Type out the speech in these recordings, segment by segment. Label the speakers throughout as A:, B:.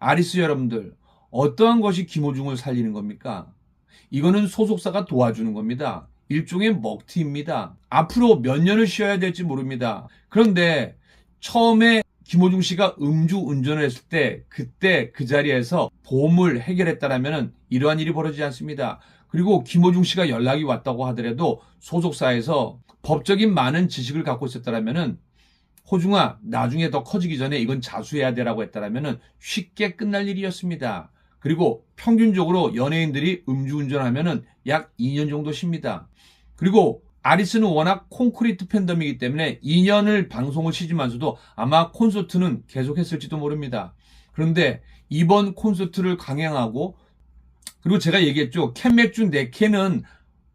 A: 아리스 여러분들, 어떠한 것이 김호중을 살리는 겁니까? 이거는 소속사가 도와주는 겁니다. 일종의 먹튀입니다. 앞으로 몇 년을 쉬어야 될지 모릅니다. 그런데 처음에 김호중 씨가 음주 운전을 했을 때 그때 그 자리에서 보험을 해결했다라면 이러한 일이 벌어지지 않습니다. 그리고 김호중 씨가 연락이 왔다고 하더라도 소속사에서 법적인 많은 지식을 갖고 있었다라면 호중아, 나중에 더 커지기 전에 이건 자수해야 되라고 했다라면 쉽게 끝날 일이었습니다. 그리고 평균적으로 연예인들이 음주운전하면 약 2년 정도 쉽니다. 그리고 아리스는 워낙 콘크리트 팬덤이기 때문에 2년을 방송을 쉬지만서도 아마 콘서트는 계속했을지도 모릅니다. 그런데 이번 콘서트를 강행하고, 그리고 제가 얘기했죠. 캔맥주 4캔은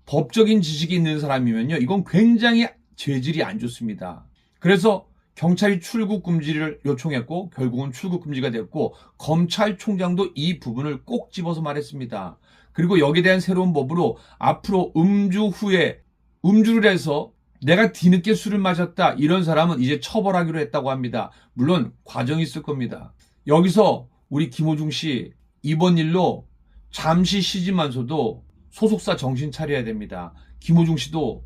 A: 법적인 지식이 있는 사람이면요, 이건 굉장히 죄질이 안 좋습니다. 그래서 경찰이 출국 금지를 요청했고 결국은 출국 금지가 됐고, 검찰총장도 이 부분을 꼭 집어서 말했습니다. 그리고 여기에 대한 새로운 법으로 앞으로 음주 후에 음주를 해서 내가 뒤늦게 술을 마셨다 이런 사람은 이제 처벌하기로 했다고 합니다. 물론 과정이 있을 겁니다. 여기서 우리 김호중 씨 이번 일로 잠시 쉬지만서도 소속사 정신 차려야 됩니다. 김호중 씨도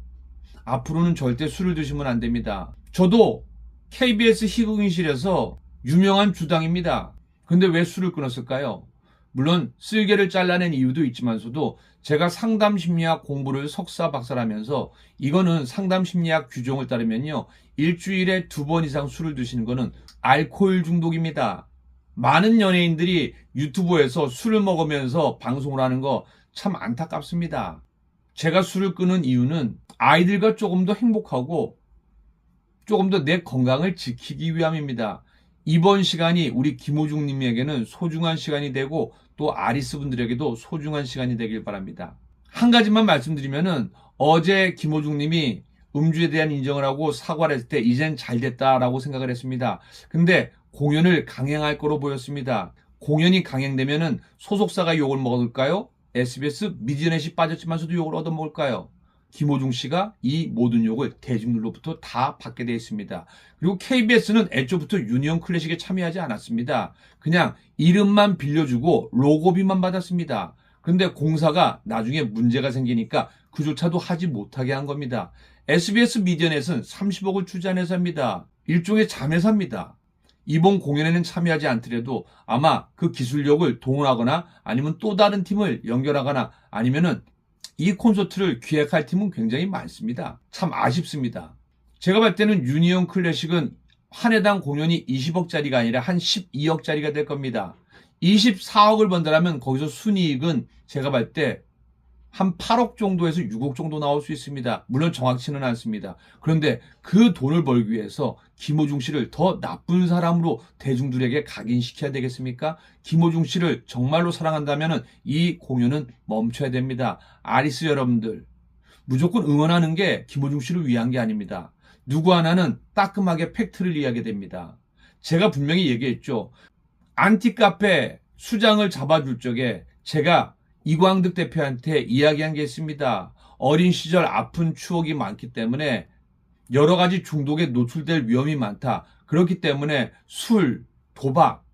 A: 앞으로는 절대 술을 드시면 안 됩니다. 저도 KBS 희극인실에서 유명한 주당입니다. 근데 왜 술을 끊었을까요? 물론 쓸개를 잘라낸 이유도 있지만서도 제가 상담심리학 공부를 석사 박사를 하면서 이거는 상담심리학 규정을 따르면요, 일주일에 2번 이상 술을 드시는 거는 알코올 중독입니다. 많은 연예인들이 유튜브에서 술을 먹으면서 방송을 하는 거 참 안타깝습니다. 제가 술을 끊은 이유는 아이들과 조금 더 행복하고 조금 더 내 건강을 지키기 위함입니다. 이번 시간이 우리 김호중 님에게는 소중한 시간이 되고 또 아리스 분들에게도 소중한 시간이 되길 바랍니다. 한 가지만 말씀드리면은 어제 김호중 님이 음주에 대한 인정을 하고 사과를 했을 때 이젠 잘 됐다라고 생각을 했습니다. 근데 공연을 강행할 거로 보였습니다. 공연이 강행되면은 소속사가 욕을 먹을까요? SBS 미디어넷이 빠졌지만서도 욕을 얻어먹을까요? 김호중 씨가 이 모든 욕을 대중들로부터 다 받게 되어 있습니다. 그리고 KBS는 애초부터 유니온 클래식에 참여하지 않았습니다. 그냥 이름만 빌려주고 로고비만 받았습니다. 근데 공사가 나중에 문제가 생기니까 그조차도 하지 못하게 한 겁니다. SBS 미디어넷은 30억을 투자한 회사입니다. 일종의 자회사입니다. 이번 공연에는 참여하지 않더라도 아마 그 기술력을 동원하거나 아니면 또 다른 팀을 연결하거나 아니면은 이 콘서트를 기획할 팀은 굉장히 많습니다. 참 아쉽습니다. 제가 볼 때는 유니온 클래식은 한 해당 공연이 20억짜리가 아니라 한 12억짜리가 될 겁니다. 24억을 번다라면 거기서 순이익은 제가 볼 때 한 8억 정도에서 6억 정도 나올 수 있습니다. 물론 정확치는 않습니다. 그런데 그 돈을 벌기 위해서 김호중 씨를 더 나쁜 사람으로 대중들에게 각인시켜야 되겠습니까? 김호중 씨를 정말로 사랑한다면 이 공연은 멈춰야 됩니다. 아리스 여러분들, 무조건 응원하는 게 김호중 씨를 위한 게 아닙니다. 누구 하나는 따끔하게 팩트를 이해하게 됩니다. 제가 분명히 얘기했죠. 안티카페 수장을 잡아줄 적에 제가 이광득 대표한테 이야기한 게 있습니다. 어린 시절 아픈 추억이 많기 때문에 여러 가지 중독에 노출될 위험이 많다. 그렇기 때문에 술, 도박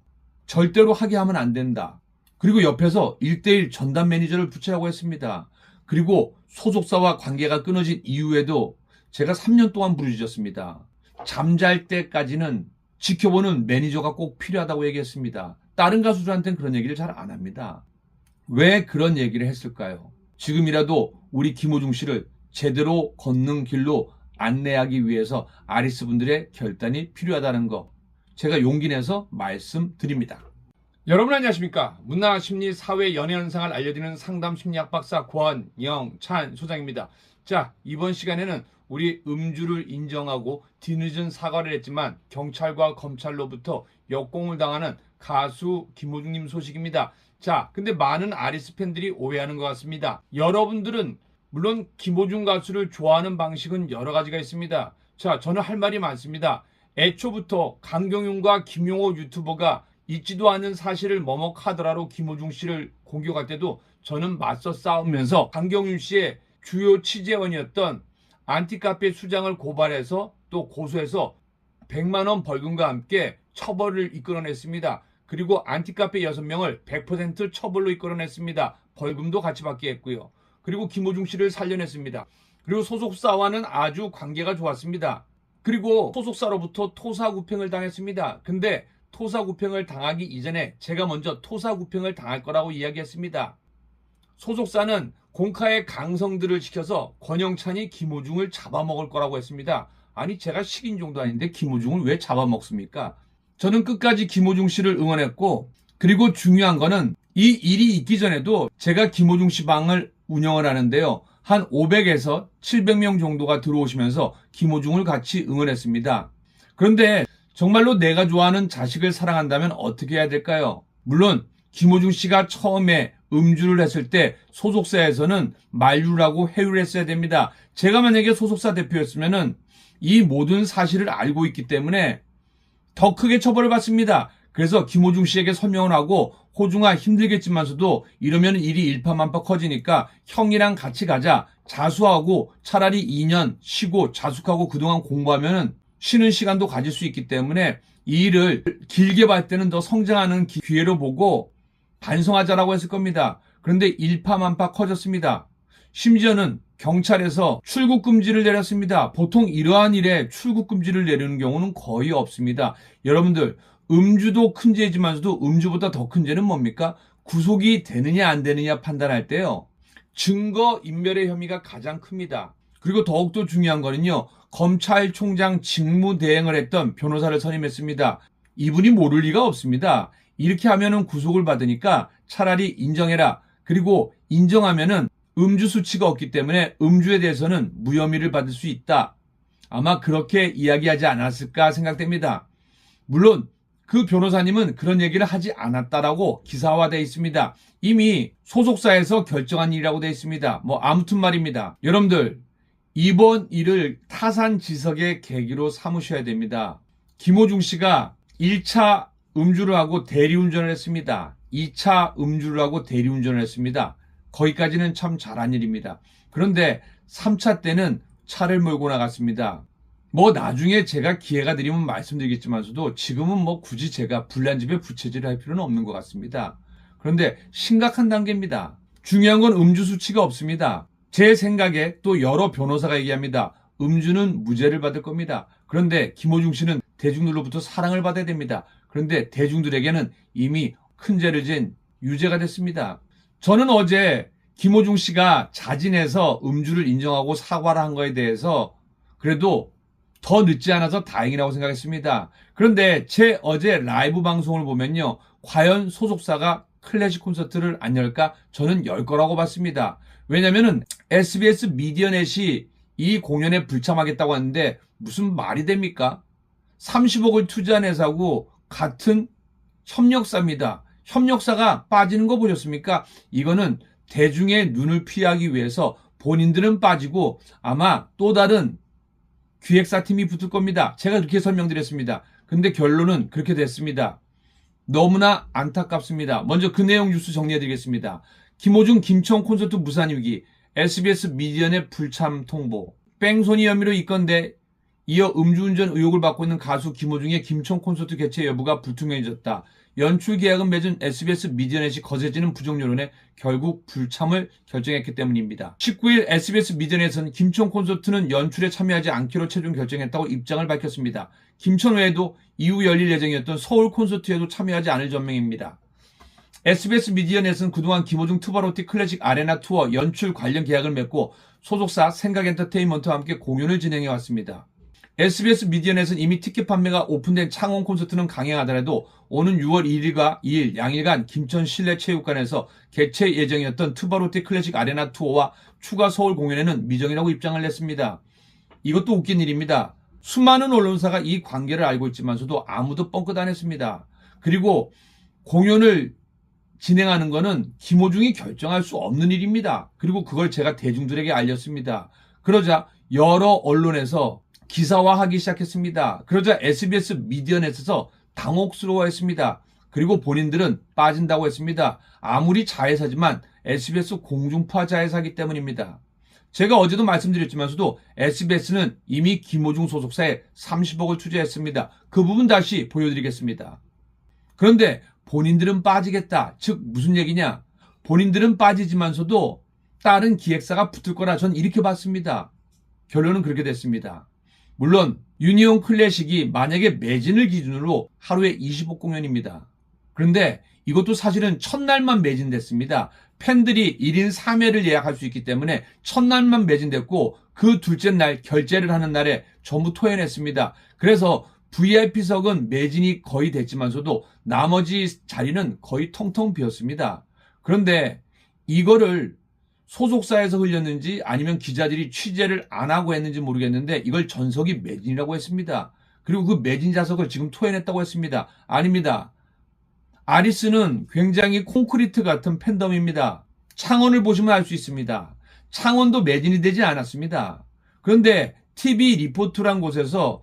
A: 절대로 하게 하면 안 된다. 그리고 옆에서 1대1 전담 매니저를 붙이라고 했습니다. 그리고 소속사와 관계가 끊어진 이후에도 제가 3년 동안 부르짖었습니다. 잠잘 때까지는 지켜보는 매니저가 꼭 필요하다고 얘기했습니다. 다른 가수들한테는 그런 얘기를 잘 안 합니다. 왜 그런 얘기를 했을까요? 지금이라도 우리 김호중 씨를 제대로 걷는 길로 안내하기 위해서 아리스 분들의 결단이 필요하다는 거 제가 용기 내서 말씀드립니다. 여러분 안녕하십니까? 문화, 심리, 사회, 연애 현상을 알려드리는 상담 심리학 박사 권영찬 소장입니다. 자, 이번 시간에는 우리 음주를 인정하고 뒤늦은 사과를 했지만 경찰과 검찰로부터 역공을 당하는 가수 김호중님 소식입니다. 자, 근데 많은 아리스 팬들이 오해하는 것 같습니다. 여러분들은 물론 김호중 가수를 좋아하는 방식은 여러 가지가 있습니다. 자, 저는 할 말이 많습니다. 애초부터 강경윤과 김용호 유튜버가 있지도 않은 사실을 머뭇하더라로 김호중 씨를 공격할 때도 저는 맞서 싸우면서 강경윤 씨의 주요 취재원이었던 안티카페 수장을 고발해서 또 고소해서 100만 원 벌금과 함께 처벌을 이끌어냈습니다. 그리고 안티카페 6명을 100% 처벌로 이끌어냈습니다. 벌금도 같이 받게 했고요. 그리고 김호중 씨를 살려냈습니다. 그리고 소속사와는 아주 관계가 좋았습니다. 그리고 소속사로부터 토사구팽을 당했습니다. 근데 토사구팽을 당하기 이전에 제가 먼저 토사구팽을 당할 거라고 이야기했습니다. 소속사는 공카의 강성들을 시켜서 권영찬이 김호중을 잡아먹을 거라고 했습니다. 아니 제가 식인종도 아닌데 김호중을 왜 잡아먹습니까? 저는 끝까지 김호중 씨를 응원했고, 그리고 중요한 거는 이 일이 있기 전에도 제가 김호중 씨 방을 운영을 하는데요. 한 500에서 700명 정도가 들어오시면서 김호중을 같이 응원했습니다. 그런데 정말로 내가 좋아하는 자식을 사랑한다면 어떻게 해야 될까요? 물론 김호중 씨가 처음에 음주를 했을 때 소속사에서는 만류를 하고 해유를 했어야 됩니다. 제가 만약에 소속사 대표였으면 이 모든 사실을 알고 있기 때문에 더 크게 처벌을 받습니다. 그래서 김호중 씨에게 설명을 하고, 호중아 힘들겠지만서도 이러면 일이 일파만파 커지니까 형이랑 같이 가자. 자수하고 차라리 2년 쉬고 자숙하고 그동안 공부하면 쉬는 시간도 가질 수 있기 때문에 이 일을 길게 봤을 때는 더 성장하는 기회로 보고 반성하자라고 했을 겁니다. 그런데 일파만파 커졌습니다. 심지어는 경찰에서 출국 금지를 내렸습니다. 보통 이러한 일에 출국 금지를 내리는 경우는 거의 없습니다. 여러분들, 음주도 큰 죄지만서도 음주보다 더 큰 죄는 뭡니까? 구속이 되느냐 안 되느냐 판단할 때요, 증거 인멸의 혐의가 가장 큽니다. 그리고 더욱더 중요한 거는요, 검찰총장 직무대행을 했던 변호사를 선임했습니다. 이분이 모를 리가 없습니다. 이렇게 하면은 구속을 받으니까 차라리 인정해라. 그리고 인정하면은 음주 수치가 없기 때문에 음주에 대해서는 무혐의를 받을 수 있다. 아마 그렇게 이야기하지 않았을까 생각됩니다. 물론 그 변호사님은 그런 얘기를 하지 않았다라고 기사화되어 있습니다. 이미 소속사에서 결정한 일이라고 되어 있습니다. 아무튼 말입니다. 여러분들, 이번 일을 타산지석의 계기로 삼으셔야 됩니다. 김호중 씨가 1차 음주를 하고 대리운전을 했습니다. 2차 음주를 하고 대리운전을 했습니다. 거기까지는 참 잘한 일입니다. 그런데 3차 때는 차를 몰고 나갔습니다. 나중에 제가 기회가 되면 말씀드리겠지만서도 지금은 굳이 제가 불난 집에 부채질을 할 필요는 없는 것 같습니다. 그런데 심각한 단계입니다. 중요한 건 음주 수치가 없습니다. 제 생각에 또 여러 변호사가 얘기합니다. 음주는 무죄를 받을 겁니다. 그런데 김호중 씨는 대중들로부터 사랑을 받아야 됩니다. 그런데 대중들에게는 이미 큰 죄를 진 유죄가 됐습니다. 저는 어제 김호중 씨가 자진해서 음주를 인정하고 사과를 한 거에 대해서 그래도 더 늦지 않아서 다행이라고 생각했습니다. 그런데 제 어제 라이브 방송을 보면요, 과연 소속사가 클래식 콘서트를 안 열까? 저는 열 거라고 봤습니다. 왜냐면은 SBS 미디어넷이 이 공연에 불참하겠다고 하는데 무슨 말이 됩니까? 30억을 투자한 회사고 같은 협력사입니다. 협력사가 빠지는 거 보셨습니까? 이거는 대중의 눈을 피하기 위해서 본인들은 빠지고 아마 또 다른 기획사팀이 붙을 겁니다. 제가 그렇게 설명드렸습니다. 근데 결론은 그렇게 됐습니다. 너무나 안타깝습니다. 먼저 그 내용 뉴스 정리해드리겠습니다. 김호중 김천 콘서트 무산 위기, SBS 미디어넷 불참 통보, 뺑소니 혐의로 입건돼 이어 음주운전 의혹을 받고 있는 가수 김호중의 김천 콘서트 개최 여부가 불투명해졌다. 연출 계약은 맺은 SBS 미디어넷이 거세지는 부정 여론에 결국 불참을 결정했기 때문입니다. 19일 SBS 미디어넷은 김천 콘서트는 연출에 참여하지 않기로 최종 결정했다고 입장을 밝혔습니다. 김천 외에도 이후 열릴 예정이었던 서울 콘서트에도 참여하지 않을 전망입니다. SBS 미디어넷은 그동안 김호중 투바로티 클래식 아레나 투어 연출 관련 계약을 맺고 소속사 생각엔터테인먼트와 함께 공연을 진행해왔습니다. SBS 미디어넷은 이미 티켓 판매가 오픈된 창원 콘서트는 강행하더라도 오는 6월 1일과 2일 양일간 김천 실내체육관에서 개최 예정이었던 투바로티 클래식 아레나 투어와 추가 서울 공연에는 미정이라고 입장을 냈습니다. 이것도 웃긴 일입니다. 수많은 언론사가 이 관계를 알고 있지만서도 아무도 뻥끗 안 했습니다. 그리고 공연을 진행하는 거는 김호중이 결정할 수 없는 일입니다. 그리고 그걸 제가 대중들에게 알렸습니다. 그러자 여러 언론에서 기사화하기 시작했습니다. 그러자 SBS 미디어넷에서 당혹스러워했습니다. 그리고 본인들은 빠진다고 했습니다. 아무리 자회사지만 SBS 공중파 자회사이기 때문입니다. 제가 어제도 말씀드렸지만서도 SBS는 이미 김호중 소속사에 30억을 투자했습니다. 그 부분 다시 보여드리겠습니다. 그런데 본인들은 빠지겠다. 즉 무슨 얘기냐? 본인들은 빠지지만서도 다른 기획사가 붙을 거라 전 이렇게 봤습니다. 결론은 그렇게 됐습니다. 물론 유니온 클래식이 만약에 매진을 기준으로 하루에 25공연입니다. 그런데 이것도 사실은 첫날만 매진됐습니다. 팬들이 1인 3회를 예약할 수 있기 때문에 첫날만 매진됐고 그 둘째 날 결제를 하는 날에 전부 토해냈습니다. 그래서 VIP석은 매진이 거의 됐지만서도 나머지 자리는 거의 텅텅 비었습니다. 그런데 이거를 소속사에서 흘렸는지 아니면 기자들이 취재를 안 하고 했는지 모르겠는데 이걸 전석이 매진이라고 했습니다. 그리고 그 매진 좌석을 지금 토해냈다고 했습니다. 아닙니다. 아리스는 굉장히 콘크리트 같은 팬덤입니다. 창원을 보시면 알 수 있습니다. 창원도 매진이 되지 않았습니다. 그런데 TV 리포트란 곳에서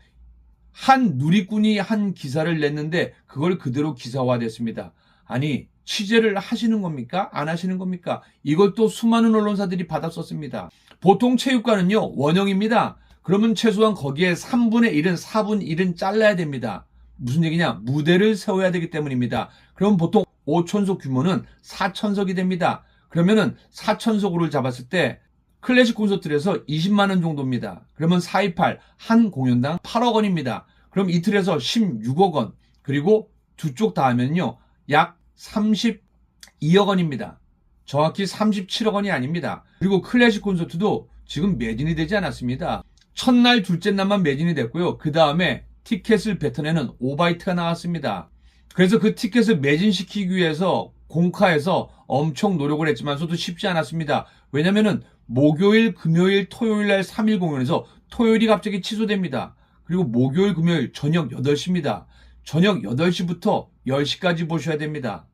A: 한 누리꾼이 한 기사를 냈는데 그걸 그대로 기사화됐습니다. 아니 취재를 하시는 겁니까? 안 하시는 겁니까? 이걸 또 수많은 언론사들이 받았었습니다. 보통 체육관은요 원형입니다. 그러면 최소한 거기에 3분의 1은 4분 1은 잘라야 됩니다. 무슨 얘기냐? 무대를 세워야 되기 때문입니다. 그럼 보통 5천석 규모는 4천석이 됩니다. 그러면은 4천석으로 잡았을 때 클래식 콘서트에서 20만 원 정도입니다. 그러면 428, 한 공연당 8억 원입니다. 그럼 이틀에서 16억 원, 그리고 두 쪽 다 하면요 약 32억 원입니다. 정확히 37억 원이 아닙니다. 그리고 클래식 콘서트도 지금 매진이 되지 않았습니다. 첫날, 둘째 날만 매진이 됐고요. 그 다음에 티켓을 뱉어내는 오바이트가 나왔습니다. 그래서 그 티켓을 매진시키기 위해서 공카에서 엄청 노력을 했지만서도 쉽지 않았습니다. 왜냐면은 목요일, 금요일, 토요일 날 3일 공연에서 토요일이 갑자기 취소됩니다. 그리고 목요일, 금요일 저녁 8시입니다. 저녁 8시부터 10시까지 보셔야 됩니다.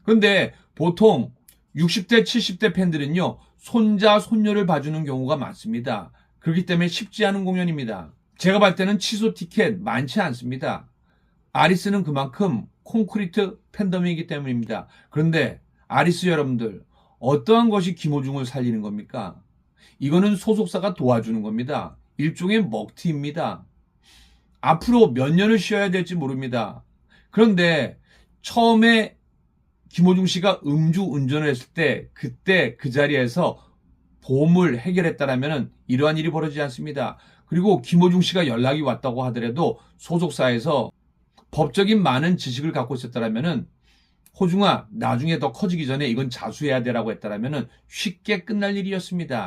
A: 그런데 보통 60대, 70대 팬들은요, 손자, 손녀를 봐주는 경우가 많습니다. 그렇기 때문에 쉽지 않은 공연입니다. 제가 볼 때는 취소 티켓 많지 않습니다. 아리스는 그만큼 콘크리트 팬덤이기 때문입니다. 그런데 아리스 여러분들, 어떠한 것이 김호중을 살리는 겁니까? 이거는 소속사가 도와주는 겁니다. 일종의 먹튀입니다. 앞으로 몇 년을 쉬어야 될지 모릅니다. 그런데 처음에 김호중 씨가 음주 운전을 했을 때 그때 그 자리에서 보험을 해결했다라면 이러한 일이 벌어지지 않습니다. 그리고 김호중 씨가 연락이 왔다고 하더라도 소속사에서 법적인 많은 지식을 갖고 있었다라면 호중아 나중에 더 커지기 전에 이건 자수해야 되라고 했다라면 쉽게 끝날 일이었습니다.